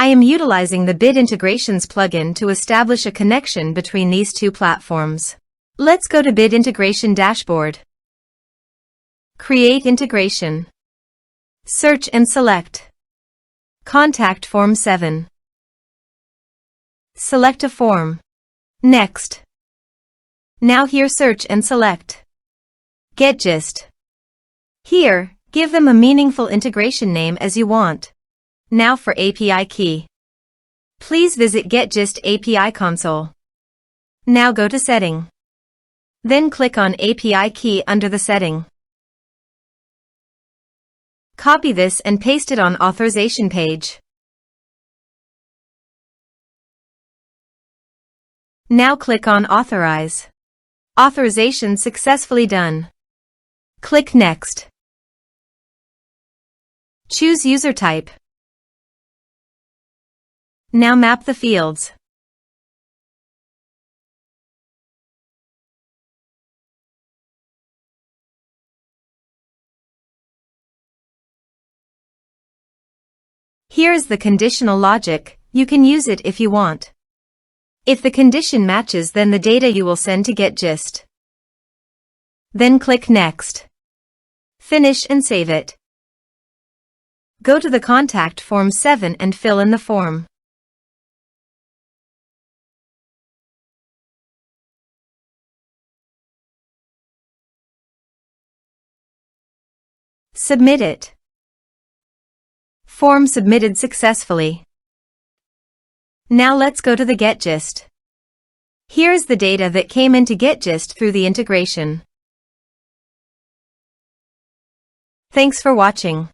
I am utilizing the Bid Integrations plugin to establish a connection between these two platforms. Let's go to Bid Integration Dashboard. Create Integration. Search and select Contact Form 7. Select a form. Next. Now here search and select GetGist. Here, give them a meaningful integration name as you want. Now for API key. Please visit GetGist API console. Now go to Setting. Then click on API key under the setting. Copy this and paste it on authorization page. Now click on Authorize. Authorization successfully done. Click Next. Choose user type. Now map the fields. Here is the conditional logic. You can use it if you want. If the condition matches, then the data you will send to GetGist. Then click Next. Finish and save it. Go to the Contact Form 7 and fill in the form. Submit it. Form submitted successfully. Now let's go to the GetGist. Here is the data that came into GetGist through the integration. Thanks for watching.